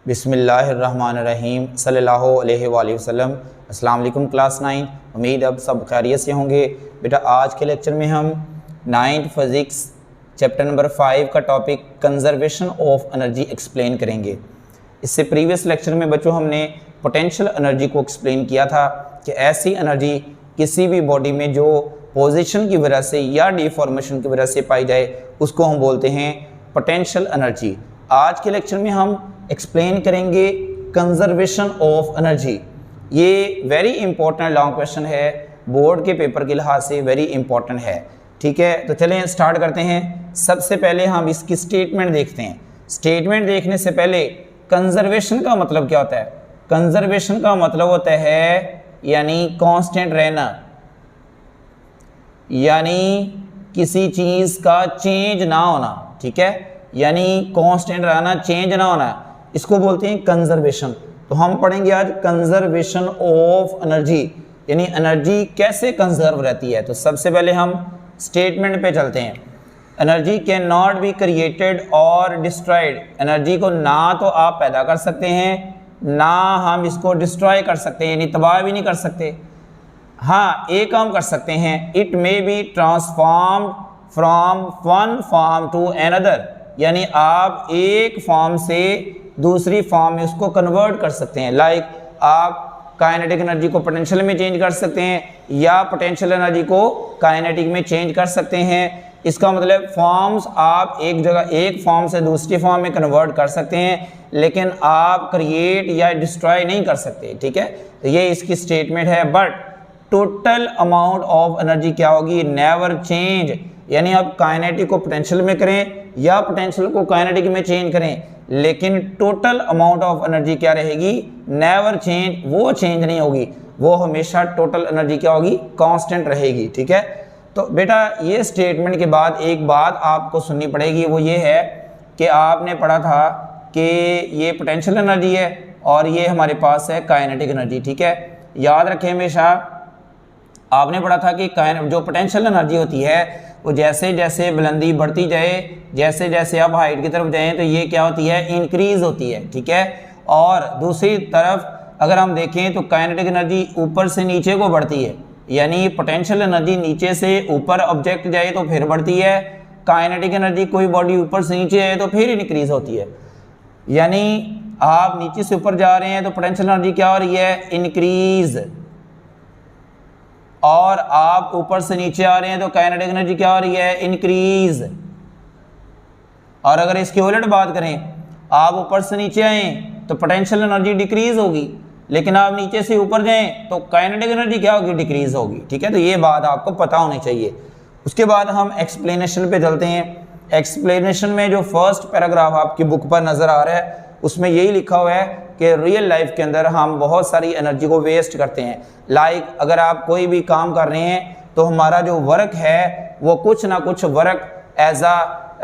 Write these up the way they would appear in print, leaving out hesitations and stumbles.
बिस्मिल्लाहिर्रहमानिर्रहीम सल्लल्लाहु अलैहि वसल्लम। अस्सलाम वालेकुम क्लास 9। उम्मीद अब सब खैरियत से होंगे। बेटा आज के लेक्चर में हम 9th फिज़िक्स चैप्टर नंबर 5 का topic conservation of energy explain करेंगे। इससे प्रीवियस लेक्चर में बच्चों हमने पोटेंशियल एनर्जी को एक्सप्लेन किया था कि ऐसी एनर्जी किसी भी बॉडी में जो पोजीशन की वजह से या डिफॉर्मेशन की वजह से पाई जाए उसको हम बोलते हैं पोटेंशियल एनर्जी। आज के लेक्चर में हम एक्सप्लेन करेंगे कंजर्वेशन ऑफ एनर्जी। ये वेरी इंपॉर्टेंट लॉन्ग क्वेश्चन है, बोर्ड के पेपर के लिहाज से वेरी इंपॉर्टेंट है। ठीक है, तो चलें स्टार्ट करते हैं। सबसे पहले हम इसकी स्टेटमेंट देखते हैं। स्टेटमेंट देखने से पहले कंजर्वेशन का मतलब क्या होता है? कंजर्वेशन का मतलब होता है यानी कांस्टेंट रहना, यानी किसी चीज़ का चेंज ना होना। ठीक है, यानी कांस्टेंट रहना, चेंज ना होना, इसको बोलते हैं कंजर्वेशन। तो हम पढ़ेंगे आज कंजर्वेशन ऑफ एनर्जी, यानी एनर्जी कैसे कंजर्व रहती है। तो सबसे पहले हम स्टेटमेंट पे चलते हैं। Energy can not be created और डिस्ट्रॉयड। एनर्जी को ना तो आप पैदा कर सकते हैं, ना हम इसको डिस्ट्रॉय कर सकते हैं, यानी तबाह भी नहीं कर सकते। हाँ, एक काम कर सकते हैं, it may be transformed from one form to another, यानी आप एक फॉर्म से दूसरी फॉर्म में उसको कन्वर्ट कर सकते हैं। लाइक आप काइनेटिक एनर्जी को पोटेंशियल में चेंज कर सकते हैं या पोटेंशियल एनर्जी को काइनेटिक में चेंज कर सकते हैं। इसका मतलब फॉर्म्स आप एक जगह एक फॉर्म से दूसरी फॉर्म में कन्वर्ट कर सकते हैं, लेकिन आप क्रिएट या डिस्ट्रॉय नहीं कर सकते। ठीक है, तो ये इसकी स्टेटमेंट है। But total amount of energy क्या होगी? नेवर चेंज, यानी आप काइनेटिक को पोटेंशियल में करें या पोटेंशियल को काइनेटिक में चेंज करें, लेकिन टोटल अमाउंट ऑफ एनर्जी क्या रहेगी? नेवर चेंज, वो चेंज नहीं होगी, वो हमेशा टोटल एनर्जी क्या होगी? कांस्टेंट रहेगी। ठीक है, तो बेटा ये स्टेटमेंट के बाद एक बात आपको सुननी पड़ेगी, वो ये है कि आपने पढ़ा था कि ये पोटेंशियल एनर्जी है और ये हमारे पास है काइनेटिक एनर्जी। ठीक है, याद रखें हमेशा आपने पढ़ा था कि जो पोटेंशियल एनर्जी होती है वो जैसे जैसे बुलंदी बढ़ती जाए, जैसे जैसे आप हाइट की तरफ जाएं तो ये क्या होती है? इंक्रीज होती है। ठीक है, और दूसरी तरफ अगर हम देखें तो काइनेटिक एनर्जी ऊपर से नीचे को बढ़ती है, यानी पोटेंशियल एनर्जी नीचे से ऊपर ऑब्जेक्ट जाए तो फिर बढ़ती है, काइनेटिक एनर्जी कोई बॉडी ऊपर से नीचे आए तो फिर इंक्रीज होती है। यानी आप नीचे से ऊपर जा रहे हैं तो पोटेंशियल एनर्जी क्या हो रही है? इंक्रीज, और आप ऊपर से नीचे आ रहे हैं तो काइनेटिक एनर्जी क्या हो रही है? इंक्रीज। और अगर इसके उलट बात करें, आप ऊपर से नीचे आए तो पोटेंशियल एनर्जी डिक्रीज होगी, लेकिन आप नीचे से ऊपर जाएं तो काइनेटिक एनर्जी क्या होगी? डिक्रीज होगी। ठीक है, तो ये बात आपको पता होनी चाहिए। उसके बाद हम एक्सप्लेनेशन पे चलते हैं। एक्सप्लेनेशन में जो फर्स्ट पैराग्राफ आपकी बुक पर नज़र आ रहा है उसमें यही लिखा हुआ है कि रियल लाइफ के अंदर हम बहुत सारी एनर्जी को वेस्ट करते हैं। लाइक अगर आप कोई भी काम कर रहे हैं तो हमारा जो वर्क है वो कुछ ना कुछ वर्क एज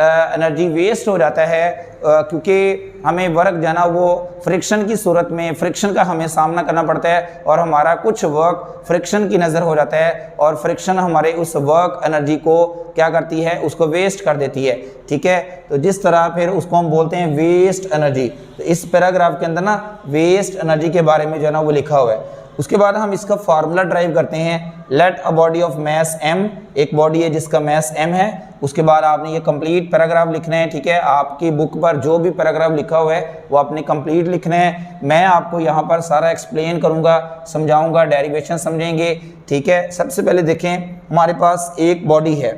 एनर्जी वेस्ट हो जाता है, क्योंकि हमें वर्क जाना वो फ्रिक्शन की सूरत में, फ्रिक्शन का हमें सामना करना पड़ता है और हमारा कुछ वर्क फ्रिक्शन की नज़र हो जाता है और फ्रिक्शन हमारे उस वर्क एनर्जी को क्या करती है? उसको वेस्ट कर देती है। ठीक है, तो जिस तरह फिर उसको हम बोलते हैं वेस्ट एनर्जी। तो इस पैराग्राफ के अंदर ना वेस्ट एनर्जी के बारे में जो है ना वो लिखा हुआ है। उसके बाद हम इसका फार्मूला ड्राइव करते हैं। Let a body of mass m, एक बॉडी है जिसका मैस m है। उसके बाद आपने ये कंप्लीट पैराग्राफ लिखना है। ठीक है, आपकी बुक पर जो भी पैराग्राफ लिखा हुआ है वो आपने कंप्लीट लिखना है। मैं आपको यहाँ पर सारा एक्सप्लेन करूँगा, समझाऊँगा, डेरिवेशन समझेंगे। ठीक है, सबसे पहले देखें हमारे पास एक बॉडी है।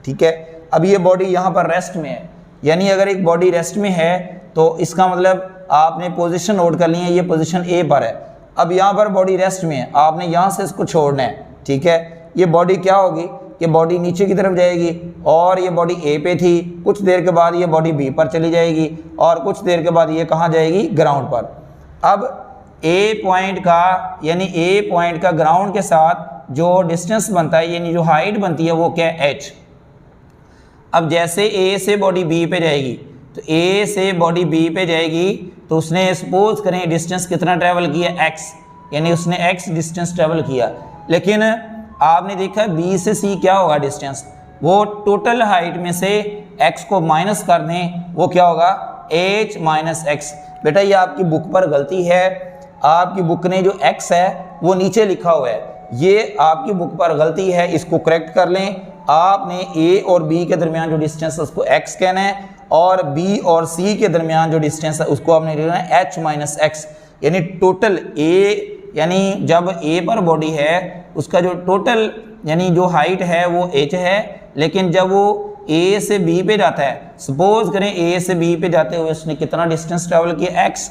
ठीक है, अब ये बॉडी यहाँ पर रेस्ट में है, यानी अगर एक बॉडी रेस्ट में है तो इसका मतलब आपने पोजीशन नोट कर ली है, ये पोजीशन ए पर है। अब यहाँ पर बॉडी रेस्ट में है, आपने यहाँ से इसको छोड़ना है। ठीक है, ये बॉडी क्या होगी कि बॉडी नीचे की तरफ जाएगी और ये बॉडी ए पे थी, कुछ देर के बाद ये बॉडी बी पर चली जाएगी और कुछ देर के बाद ये कहाँ जाएगी? ग्राउंड पर। अब ए पॉइंट का, यानी ए पॉइंट का ग्राउंड के साथ जो डिस्टेंस बनता है, यानी जो हाइट बनती है वो क्या है? h। अब जैसे ए से बॉडी बी पे जाएगी तो ए से बॉडी बी पे जाएगी तो उसने सपोज करें डिस्टेंस कितना ट्रैवल किया? x, यानी उसने x डिस्टेंस ट्रैवल किया। लेकिन आपने देखा बी से सी क्या होगा डिस्टेंस? वो टोटल हाइट में से x को माइनस कर दें, वो क्या होगा? h minus x. बेटा ये आपकी बुक पर गलती है, आपकी बुक ने जो x है वो नीचे लिखा हुआ है, ये आपकी बुक पर गलती है, इसको करेक्ट कर लें। आपने a और b के दरमियान जो डिस्टेंस है उसको x कहना है और b और c के दरमियान जो डिस्टेंस है उसको आपने लिखना है h माइनस x, यानी टोटल a, यानी जब a पर बॉडी है उसका जो टोटल यानी जो हाइट है वो h है, लेकिन जब वो a से b पे जाता है, सपोज करें a से b पे जाते हुए उसने कितना डिस्टेंस ट्रेवल किया x,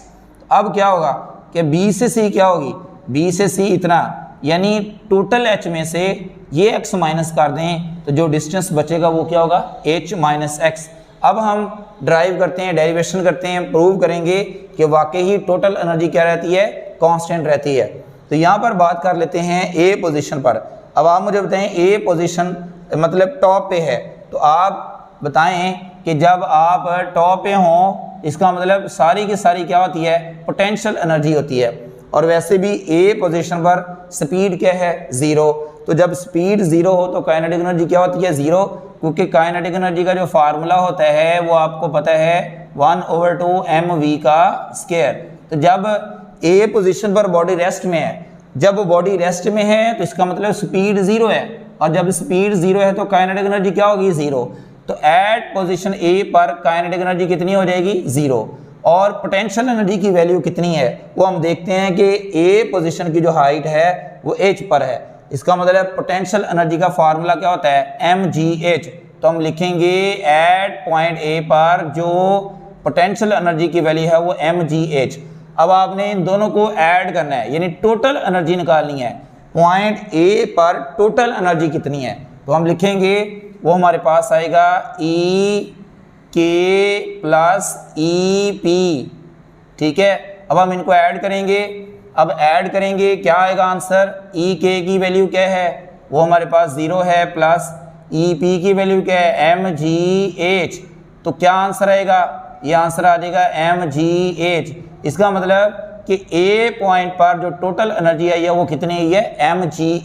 अब क्या होगा कि b से c क्या होगी, b से c इतना, यानी टोटल h में से ये x माइनस कर दें तो जो डिस्टेंस बचेगा वो क्या होगा, h माइनस x। अब हम ड्राइव करते हैं, डेरिवेशन करते हैं, प्रूव करेंगे कि वाकई ही टोटल एनर्जी क्या रहती है, कांस्टेंट रहती है। तो यहाँ पर बात कर लेते हैं a पोजीशन पर। अब आप मुझे बताएं a पोजीशन मतलब टॉप पे है, तो आप बताएं कि जब आप टॉप पे हों इसका मतलब सारी की सारी क्या होती है, पोटेंशियल एनर्जी होती है। और वैसे भी a पोजीशन पर स्पीड क्या है, 0, तो जब स्पीड 0 हो तो काइनेटिक एनर्जी क्या होती है, 0, क्योंकि काइनेटिक एनर्जी का जो फार्मूला होता है वो आपको पता है 1/2 mv का स्क्वायर। तो जब a पोजीशन पर बॉडी रेस्ट में है, जब बॉडी रेस्ट में है तो इसका मतलब स्पीड 0 है, और जब स्पीड 0 है तो काइनेटिक एनर्जी क्या होगी, 0। तो एट पोजीशन a पर काइनेटिक एनर्जी कितनी हो जाएगी, 0। और पोटेंशियल एनर्जी की वैल्यू कितनी है वो हम देखते हैं कि a पोजीशन की जो हाइट है वो h पर है, इसका मतलब पोटेंशियल एनर्जी का फार्मूला क्या होता है, mgh। तो हम लिखेंगे एट पॉइंट a पर जो पोटेंशियल एनर्जी की वैल्यू है वो mgh। अब आपने इन दोनों को ऐड करना है, यानी टोटल एनर्जी निकालनी है, पॉइंट a पर टोटल एनर्जी कितनी है, तो हम लिखेंगे वो हमारे पास आएगा E K plus E P, ठीक है। अब हम इनको ऐड करेंगे, अब ऐड करेंगे क्या आएगा आंसर, E K की वैल्यू क्या है, वो हमारे पास 0 है, प्लस E P की वैल्यू क्या है, mgh। तो क्या आंसर आएगा, ये आंसर आ जाएगा mgh। इसका मतलब कि A पॉइंट पर जो टोटल एनर्जी आई है वो कितनी आई है, mg।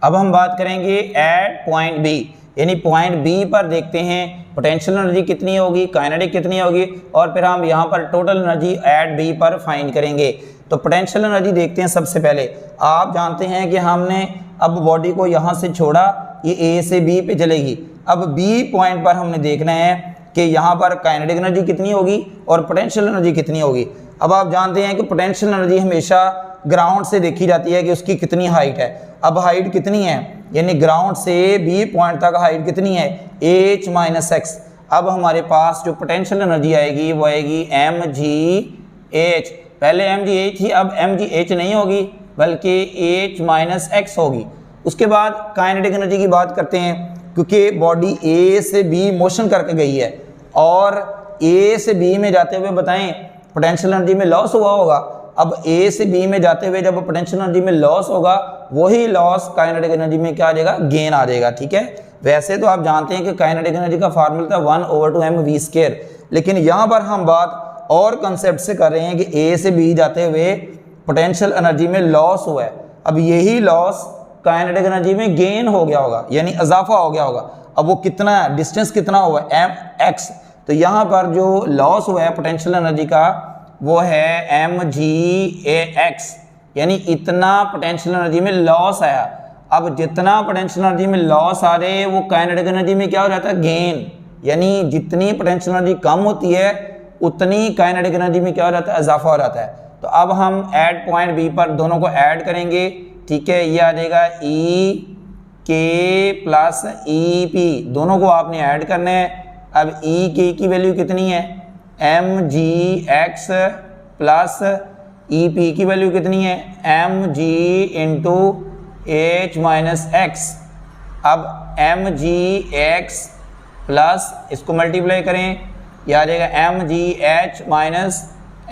अब हम बात करेंगे एट पॉइंट B, यानी पॉइंट B पर देखते हैं पोटेंशियल एनर्जी कितनी होगी, काइनेटिक कितनी होगी, और फिर हम यहाँ पर टोटल एनर्जी एट B पर फाइंड करेंगे। तो पोटेंशियल एनर्जी देखते हैं। सबसे पहले आप जानते हैं कि हमने अब बॉडी को यहाँ से छोड़ा, ये A से B पे चलेगी। अब B पॉइंट पर हमने देखना है कि यहाँ पर काइनेटिक एनर्जी कितनी होगी और पोटेंशियल एनर्जी कितनी होगी। अब आप जानते हैं कि पोटेंशियल एनर्जी हमेशा ग्राउंड से देखी जाती है कि उसकी कितनी हाइट है। अब हाइट कितनी है, यानी ग्राउंड से B पॉइंट तक हाइट कितनी है, h माइनस x। अब हमारे पास जो पोटेंशियल एनर्जी आएगी वो आएगी mgh। पहले mgh थी, अब mgh नहीं होगी बल्कि h माइनस x होगी। उसके बाद काइनेटिक एनर्जी की बात करते हैं, क्योंकि बॉडी A से B मोशन करके गई है और A से B में जाते हुए बताएं पोटेंशियल एनर्जी में लॉस हुआ होगा। अब A से B में जाते हुए जब पोटेंशियल एनर्जी में लॉस होगा वही लॉस काइनेटिक एनर्जी में क्या आ जाएगा, गेन आ जाएगा, ठीक है। वैसे तो आप जानते हैं कि काइनेटिक एनर्जी का फार्मूला था 1/2 mv², लेकिन यहाँ पर हम बात और कंसेप्ट से कर रहे हैं कि A से B जाते हुए पोटेंशियल एनर्जी में लॉस हुआ है। अब यही लॉस काइनेटिक एनर्जी में गेन हो गया होगा, यानी इजाफा हो गया होगा। अब वो कितना है, डिस्टेंस कितना हुआ है, mx। तो यहाँ पर जो लॉस हुआ है पोटेंशियल एनर्जी का वो है mgx, यानी इतना पोटेंशियल एनर्जी में लॉस आया। अब जितना पोटेंशियल एनर्जी में लॉस आ रहे वो काइनेटिक एनर्जी में क्या हो जाता है, गेन। यानी जितनी पोटेंशियल एनर्जी कम होती है उतनी काइनेटिक एनर्जी में क्या हो जाता है, इजाफा हो जाता है। तो अब हम एट पॉइंट बी पर दोनों को ऐड करेंगे, ठीक है। ये आ जाएगा ई के प्लस ई पी, दोनों को आपने ऐड करना है। अब ई के की वैल्यू कितनी है, M G X plus E P की वैल्यू कितनी है, M G into H minus X. अब एम जी एक्स प्लस इसको मल्टीप्लाई करें, यह आ जाएगा M G H minus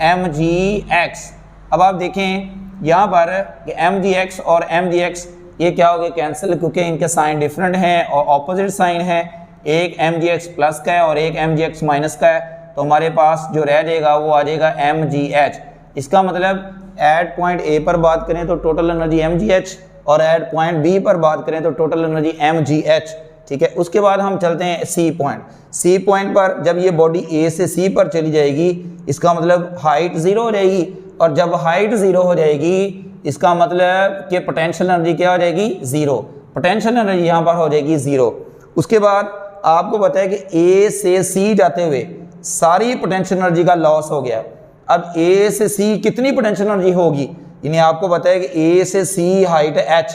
M G X. अब आप देखें यहाँ पर कि एम जी एक्स और एम जी एक्स ये क्या हो गए, कैंसिल, क्योंकि इनके साइन डिफरेंट हैं और ऑपोजिट साइन है। एक एम जी एक्स प्लस का है और एक एम जी एक्स माइनस का है, तो हमारे पास जो रह जाएगा वो आ जाएगा एम जी एच। इसका मतलब एट पॉइंट ए पर बात करें तो total energy M G H और एट पॉइंट बी पर बात करें तो total energy M G H. ठीक है। उसके बाद हम चलते हैं सी पॉइंट। सी पॉइंट पर जब ये बॉडी ए से सी पर चली जाएगी, इसका मतलब हाइट 0 हो जाएगी, और जब हाइट 0 हो जाएगी इसका मतलब कि पोटेंशियल एनर्जी क्या हो जाएगी, 0। पोटेंशियल एनर्जी यहाँ पर हो जाएगी 0। उसके बाद आपको पता है कि ए से सी जाते हुए सारी पोटेंशियल एनर्जी का लॉस हो गया। अब ए से सी कितनी पोटेंशियल एनर्जी होगी, यानी आपको पता है कि ए से सी हाइट h,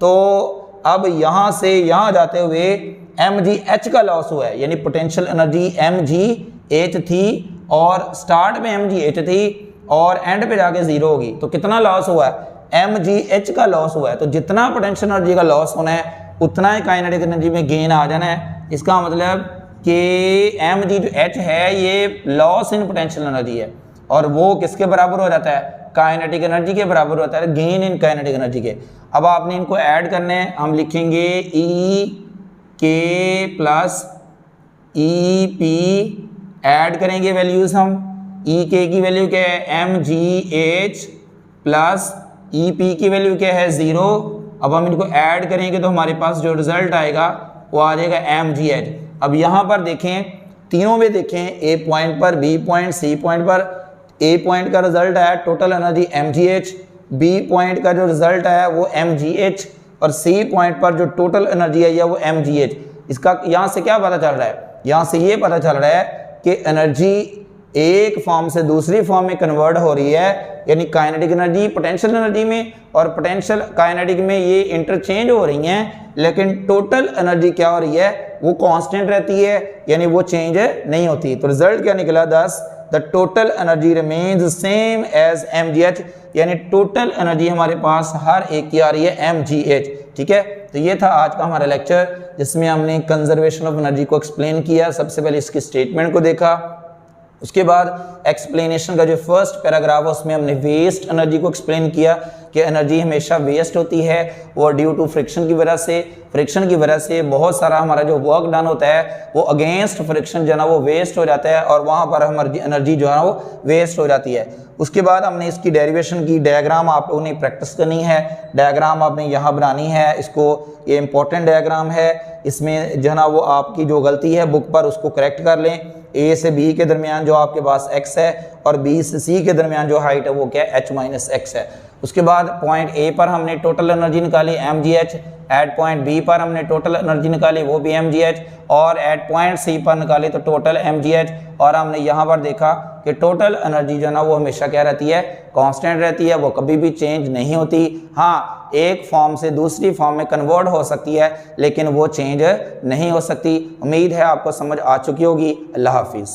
तो अब यहाँ से यहाँ जाते हुए mgh का लॉस हुआ है, यानी पोटेंशियल एनर्जी mgh थी और स्टार्ट में mgh थी और एंड पे जाके 0 होगी। तो कितना लॉस हुआ है, mgh का लॉस हुआ है। तो जितना पोटेंशियल एनर्जी का लॉस होना है उतना ही काइनेटिक एनर्जी में गेन आ जाना है। इसका मतलब कि mg जो h है ये लॉस इन पोटेंशियल एनर्जी है, और वो किसके बराबर हो जाता है, काइनेटिक एनर्जी के बराबर होता है, गेन इन काइनेटिक एनर्जी के। अब आपने इनको ऐड करने हैं, हम लिखेंगे ई के प्लस ई पी, ऐड करेंगे वैल्यूज हम। ई के की वैल्यू क्या है, mgh प्लस ई पी की वैल्यू क्या है, 0। अब हम इनको ऐड करेंगे तो हमारे पास जो रिजल्ट आएगा वो आ जाएगा mgh। अब यहाँ पर देखें, तीनों में देखें, ए पॉइंट पर, बी पॉइंट, सी पॉइंट पर। ए पॉइंट का रिजल्ट है total energy mgh, B point का जो रिजल्ट है वो mgh, और सी पॉइंट पर जो टोटल एनर्जी है वो mgh। इसका यहाँ से क्या पता चल रहा है, यहाँ से ये पता चल रहा है कि एनर्जी एक फॉर्म से दूसरी फॉर्म में कन्वर्ट हो रही है, यानी काइनेटिक एनर्जी पोटेंशियल एनर्जी में और पोटेंशियल काइनेटिक में ये इंटरचेंज हो रही हैं, लेकिन टोटल एनर्जी क्या हो रही है, वो कांस्टेंट रहती है, यानी वो चेंज नहीं होती। तो रिजल्ट क्या निकला, 10 the total energy remains same as mgh, यानी टोटल एनर्जी हमारे पास हर एक की आ रही है mgh। ठीक है, तो ये था आज का हमारा लेक्चर जिसमें हमने कंजर्वेशन ऑफ एनर्जी को एक्सप्लेन किया। सबसे पहले इसकी स्टेटमेंट को देखा, उसके बाद एक्सप्लेनेशन का जो फर्स्ट पैराग्राफ है उसमें हमने वेस्ट एनर्जी को एक्सप्लेन किया कि एनर्जी हमेशा वेस्ट होती है और ड्यू टू फ्रिक्शन की वजह से, बहुत सारा हमारा जो वर्क डन होता है वो अगेंस्ट फ्रिक्शन जो है ना वो वेस्ट हो जाता है, और वहाँ पर हमारी एनर्जी जो है ना वो वेस्ट हो जाती है। उसके बाद हमने इसकी डेरिवेशन की, डायग्राम आप लोगों ने प्रैक्टिस करनी है, डायग्राम आपने यहाँ बनानी है। इसको ये इंपॉर्टेंट डायग्राम है, इसमें जो है ना वो आपकी जो गलती है बुक पर उसको करेक्ट कर लें। ए से बी के दरमियान जो आपके पास x है और बी से सी के दरमियान जो हाइट है वो क्या है, h माइनस x है। उसके बाद पॉइंट ए पर हमने टोटल एनर्जी निकाली mgh, एट पॉइंट बी पर हमने टोटल एनर्जी निकाली वो भी mgh, और एट पॉइंट सी पर निकाली तो टोटल mgh। और हमने यहाँ पर देखा कि टोटल एनर्जी जो है ना वो हमेशा क्या रहती है, कांस्टेंट रहती है, वो कभी भी चेंज नहीं होती। हाँ, एक फॉर्म से दूसरी फॉर्म में कन्वर्ट हो सकती है लेकिन वो चेंज नहीं हो सकती। उम्मीद है आपको समझ आ चुकी होगी। अल्लाह हाफिज़।